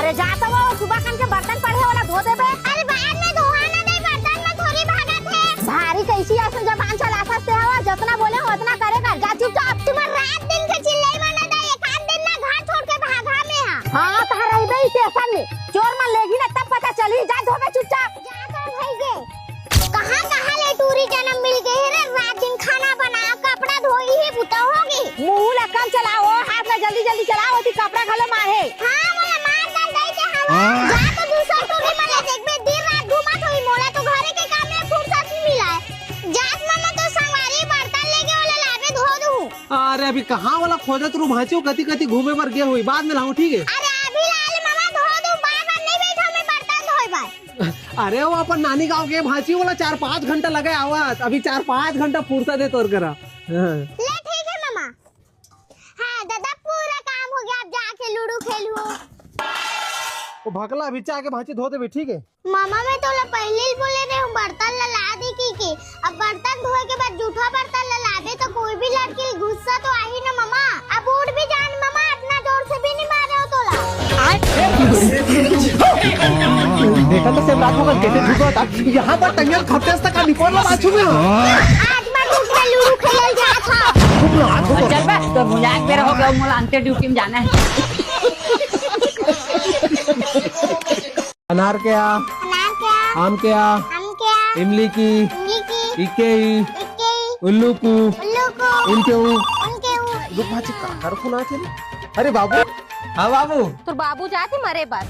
अरे जाता वो सुबह खान के बर्तन पड़े वाला धो दे बे। अरे बाद में धोना नहीं, बर्तन में थोड़ी भागत है। भारी कैसी ऐसा जबान चला सकते हो, जितना बोले उतना करेगा। जा चुपचाप। तुम्हार रात दिन के चिल्लाई माना था, एक आध दिन ना घर छोड़ के भागा में है। हाँ तो रही गई स्टेशन में चोर मन लेगी ना तब पता चली। जा धोबे चुपचाप। जा तो भाई गे कहाँ कहाँ ले टूरी जन्म मिल गई है रे। रात दिन खाना बना कपड़ा धोई ही बुता होगी। मुंह ला कम चलाओ, हाथ में जल्दी जल्दी चलाओ, ती कपड़ा घलो मारे। हाँ मोला मार डाल दई के हवा। जा तो दूसरा टूरी मले देख बे, दिन रात घुमत होई। मोला तो घरे के काम में फुर्सत नहीं मिला है। जात मामा तो संगवारी बर्तन लेके वाला लावे धो दूं। अरे अभी कहाँ वाला खोजत रू भांची कति कति घूमे पर गए हुई, बाद में लाऊं ठीक है। अरे अभी लाल मामा धो दूं, बार-बार नहीं बैठा मैं बर्तन धोए बार। अरे वो अपन नानी गाँव के भांची वाला 4-5 घंटा लगे आवाज, अभी 4-5 घंटा फुर्सत है तोर करा। ले ठीक है मामा। हाँ दादा पूरा काम हो गया, अब जाके लूडो खेलूं। वो भगला अभी आके भांची धो दे ठीक है। मामा मैं तो पहले ही बोले रहे हूँ बर्तन ला दी की। अब बर्तन धोए के बाद जूठा बर्तन ला दे तो कोई भी लड़की गुस्सा तो आ ही ना मामा। अब उठ भी जान मामा, इतना जोर से भी नहीं मारे हो तोला। देखा तो सेम रात होगा कैसे झुका था यहाँ पर टंगल खपटेस तक निकोल ला बाजू में। आज मैं धूप में लूडो खेलने जा था। चल बे तो मजाक मेरा हो गया, मोला अंते ड्यूटी में जाना है। अनार क्या, अनार क्या, आम क्या, आम क्या, इमली की, इमली की, इक्के, इक्के, उल्लू को, उल्लू को, इनके उनके रुक भांची काकर खुना चले। अरे बाबू, हाँ बाबू तो बाबू जाते मरे बस।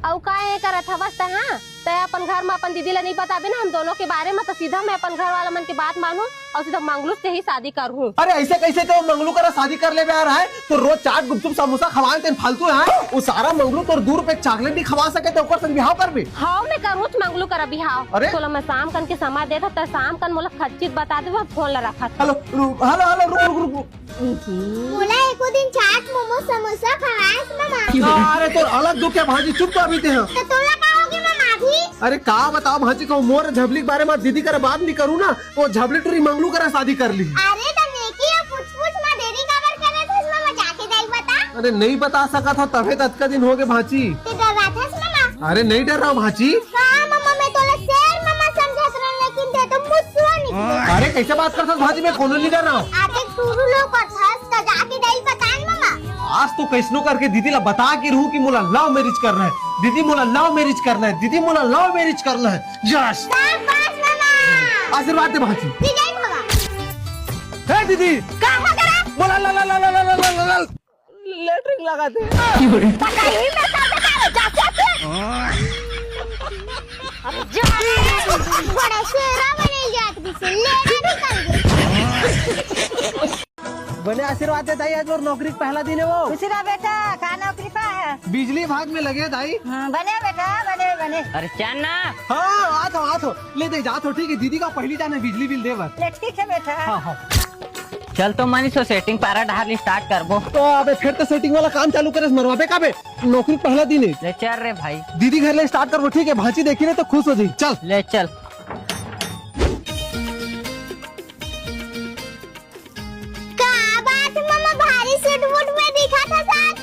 औ का ये करत हवस त हां ते अपन घर में अपन दीदी ला नहीं बताबे ना हम दोनों के बारे में, तो सीधा मैं अपन घर वाला मन की बात मानू और सीधा मंगलू से ही शादी करूं। अरे ऐसे कैसे तो मंगलू करा शादी कर ले आ रहा है तो रोज चाट गुपचुप समोसा खवाए तेन फालतू है। वो सारा मंगलू तो दूर पे चॉकलेट नहीं खवा सके तो ऊपर से बिहाव कर भी। हां मैं करूं मंगलू कर बिहाव। अरे तोला मैं शाम कन के समय देता त शाम कन मोला खच्चित बता देबा, फोन ला रखा। हेलो हेलो हेलो रुक रुक रुक। बोला एको दिन चाट मोमो समोसा खवाए मामा। अरे तो अलग दुख है भाजी, चुप तो अभी ते हैं। तो तोला का होगी मामा अभी? अरे का बताओ भाजी को मोर झबली के बारे में दीदी करे बात नहीं करूँ ना, वो झबली टूरी मंगलू करा शादी कर ली। अरे तो नेकी और पूछ में देरी कवर करे थे मामा, जाके नहीं बता। अरे नहीं बता सका था तबे तक का दिन हो गए भाजी। तो डर रहा था मामा? अरे नहीं डर रहा हूँ भाजी। हाँ मामा मैं तोला शेर मामा समझत रहा, लेकिन ते तो मुझसे निकले। अरे कैसे बात करता भाजी, मैं कोनो नहीं डर रहा हूँ। आते टूरू लोग का तो जाके नहीं बता मामा। आज तो कैसनो करके दीदी ला बता के रहूं कि मोला लव मैरिज करना है, दीदी मोला लव मैरिज करना है, दीदी मोला लव मैरिज करना है। यस शाबाश मामा, आशीर्वाद दे भाजी। विजय मामा। हे दीदी का हो गया? मोला ला ला ला ला ला ला ला ला लेटरिंग लगा दे। पता ही मैं सब बता जा बड़ा शेरा बने जात भी से लेना भी कर। बने आशीर्वाद दे दाई, आज और नौकरी का पहला दिन है वो। खुशी रहा बेटा, का नौकरी पा है? बिजली विभाग में लगे दाई। बने बेटा बने बने। अरे चल ना। हाँ आ तो ले दे जा तो ठीक है, दीदी का पहली जान है बिजली बिल दे बस। ले ठीक है बेटा। हाँ हाँ चल तो मनी सो सेटिंग पारा ढाल स्टार्ट कर बो। तो अबे फिर तो सेटिंग वाला काम चालू करे मरवा पे काबे, नौकरी का पहला दिन है। ले चल रे भाई, दीदी घर ले स्टार्ट कर वो ठीक है, भांची देखी नहीं तो खुश हो जाए। चल ले चल।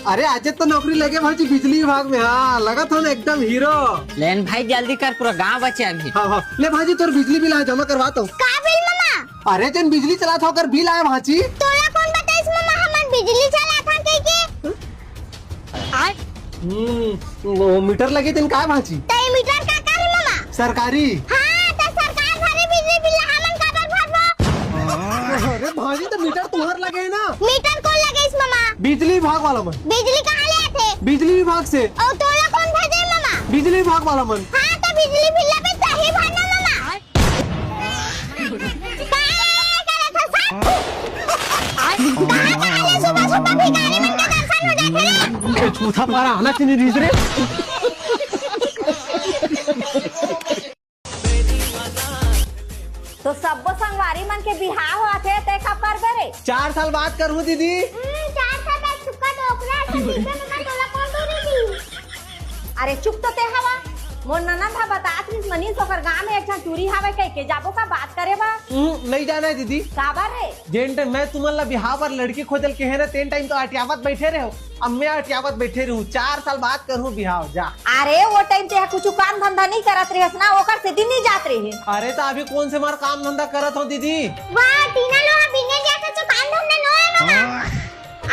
अरे आज तो नौकरी लगे भाजी बिजली विभाग में। हाँ लगा था ना एकदम हीरो। लेन भाई जल्दी कर, पूरा गांव बचे अभी। हाँ हाँ ले भाजी तोर बिजली बिल आया जमा करवाता हूँ। का बिल मामा? अरे जन बिजली चला था अगर बिल आया भाजी। तोला कौन बताइस मामा हमन बिजली चला था के? वो मीटर लगे दिन का भाजी। तय मीटर का करे मामा? सरकारी। हाँ तो सरकार भरे बिजली बिल हमन का भरबो। अरे भाजी तो मीटर तुम्हार लगे ना। मीटर कौन लगे इस मामा? बिजली विभाग वाला मन। बिजली कहाँ ले आते? बिजली विभाग से। और तोला कौन भेजे मामा? बिजली विभाग वाला मन। हाँ तो बिजली बिल पे सही भरना मामा। सुबह सुबह भिखारी मन के दर्शन हो जाते हैं। झूठा पारा आना चाहिए रीज रे। तो सब संगवारी मन के बिहाव होते ते कब कर बे? 4 साल बाद करूँ दीदी। 4 साल बाद सुक्का डोकरा से दीदी मामा तोला कौन दूरी दी? अरे चुप तो ते हवा, मोर ननद हा बतात रहिस मनीष ओकर गांव में एक ठन टूरी हावे कह के जाबो का बात करे बा। नहीं जाना है दीदी। काबर रे? जेन टाइम मैं तुम्हारा बिहार पर लड़की खोजल के है ना तेन टाइम तो अटियावत बैठे रहे हो। अब मैं अटियावत बैठे रहूं 4 साल बाद करूं बिहाव जा। अरे वो टाइम ते कुछ काम धंधा नहीं करत रहिस ना ओकर से दिन नहीं जात रहे। अरे तो अभी कौन से मार काम धंधा करत हो दीदी? वाह टीना लोहा बिने जाता तो काम धंधा नो है मामा।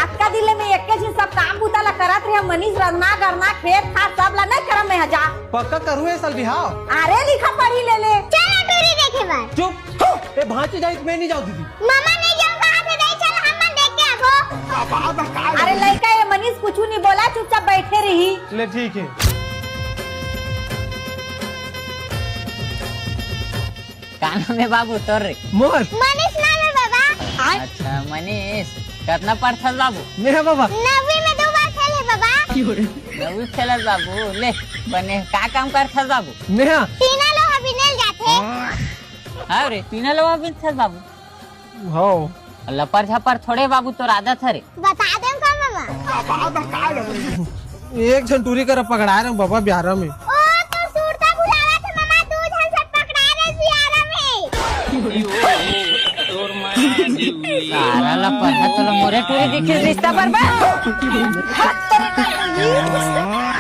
आपका दिल में एक चीज सब काम बुता ला करत रहे मनीष रंगना करना खेत खाद सब ला नहीं करम में जा। पक्का करूँ है साल बिहाव। अरे लिखा पढ़ी ले ले। चलो टूरी देखे बार। चुप। ए भांची जाई मैं नहीं जाऊँ दीदी। मामा नहीं जाऊँ कहाँ से नहीं चल हम देख के आबो। अरे लड़का ये मनीष कुछ नहीं बोला चुपचाप बैठे रही। ले ठीक है। काना में बाबू तोर रे। मोर मनीष नाम है बाबा। अच्छा मनीष कितना पढ़थस बाबू? मेरा बाबा 9वीं में 2 बार खेले बाबा। नवी खेलत बाबू ले बने का काम करथस बाबू? नेहा टीना लोहा बिनेल जाते। अरे तीन लोग भी बाबू हो लपर झपर थोड़े बाबू तोर आदत है रे। बता दें का मामा। एक जन टूरी कर पकड़ा रहे बाबा बिहार में। ओ तो सूरता बुलावा थे मामा 2 जन से पकड़ा रहे बिहार में। सारा लपर है तो मोरे टूरी दिखे रिश्ता बर्बाद।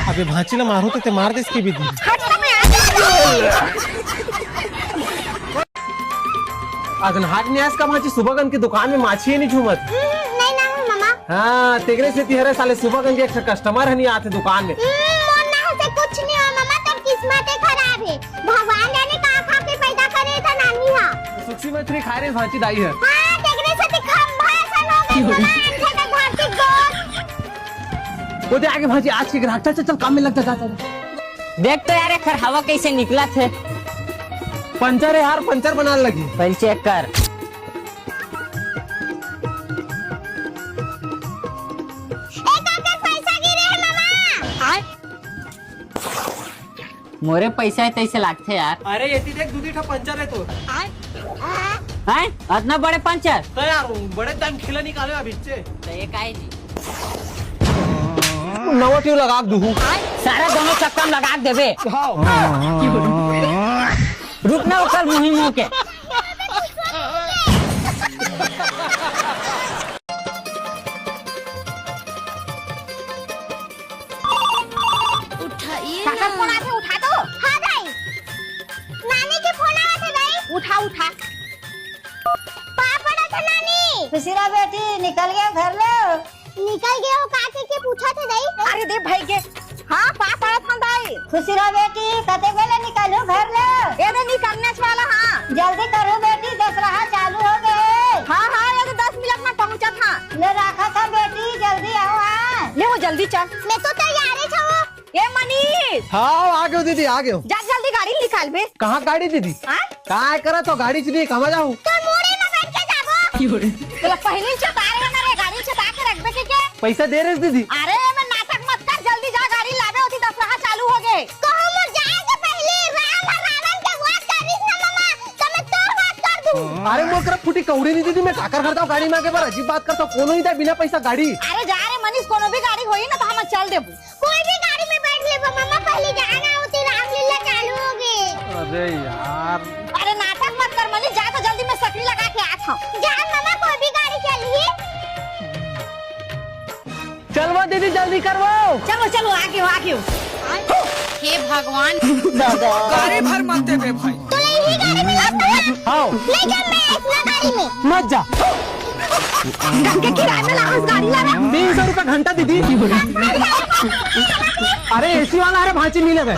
अबे भांची ला मारू तो ते मार दे इसकी भी दी। अगनहाट न्यास का भांची सुबहगन की दुकान में माछी नहीं झूमत। नहीं ना हूँ मामा। हाँ तेरे से तिहरे साले सुबहगन के एक कस्टमर है नहीं आते दुकान में। मोर ना से कुछ नहीं हो मामा तब किस्मत खराब है। भगवान जाने कहाँ खा के पैदा करे था नानी हा। सुखी मछली खा रहे भांची दाई है। हाँ तेरे से तो खंभा सन हो गई मामा अंधे का धरती गोद। वो दे आगे भांची आज के ग्राहक चल चल काम में लग जा। देख तो यार खर हवा कैसे निकला थे। पंचर है यार पंचर बनाने लगी। पहले चेक कर। पैसा गिरे है मामा। मोरे पैसा है तैसे लागते यार। अरे ये देख दूधी ठा पंचर है तो। हैं इतना बड़े पंचर तो यार बड़े टाइम खिला निकाले अभी से। तो ये काहे जी नवा ट्यूब लगा दूँ। सारा दोनों चक्कर में लगा देबे। रुक ना ओकर मुहिम हो के। काका फोन आते उठा दो। हाँ भाई नानी के फोन आया था भाई। उठा उठा। पापा था नानी। खुशीरा बेटी निकल गया घर ले। निकल गए हो काके के पूछा था भाई। अरे दे भाई के। हाँ पास आया था दाई। खुशीरा बेटी कते बेले निकलो घर ले। ये तो निकलने वाला हाँ। जल्दी करो बेटी 10 रहा चालू हो गए। हाँ हाँ ये तो 10 मिनट में पहुँचा था। ले रखा था बेटी जल्दी आओ हाँ। ले वो जल्दी चल। मैं तो तैयार था। ये मनीष हाँ आ गए दीदी आ गए। जा जल्दी गाड़ी निकाल बे। कहाँ गाड़ी दीदी? हाँ? कहाँ करा तो गाड़ी चलिए कहाँ जाऊँ? तो मोरे में बैठ के जाबो। तो पहले चटा रहे ना रे गाड़ी चटा के रख बे के क्या? पैसा दे रहे दीदी। अरे मैं नाटक मत कर जल्दी जा गाड़ी लावे होती 10 रहा चालू हो गए। कहो मोर जाए से पहले राम और रावण के बात करिस ना मामा तो मैं तो बात कर दूं। अरे मोर कर फुटी कौड़ी नहीं दीदी मैं काकर करता हूँ गाड़ी में आके पर अजीब बात करता हूँ कोनो नहीं था बिना पैसा गाड़ी। अरे जा रे मनीष कोनो भी गाड़ी होई ना तो हम चल देबू। कोई भी गाड़ी में बैठ ले मामा पहले जाना होती रामलीला चालू हो गई। अरे यार अरे नाटक मत कर मनीष जा तो जल्दी मैं सकरी लगा के आता हूँ। जा मामा कोई भी गाड़ी चलिए। चलवा दीदी जल्दी करवाओ। चलो चलो आगे आगे। हे भगवान गाड़ी भर मत दे बे भाई। तो यही गाड़ी में लगता हाँ ले जा मैं इतना गाड़ी में। मत जा। ढंग के किराए में लाओ गाड़ी ला 300 रुपया घंटा दीदी। अरे एसी वाला अरे भांची मिले गए।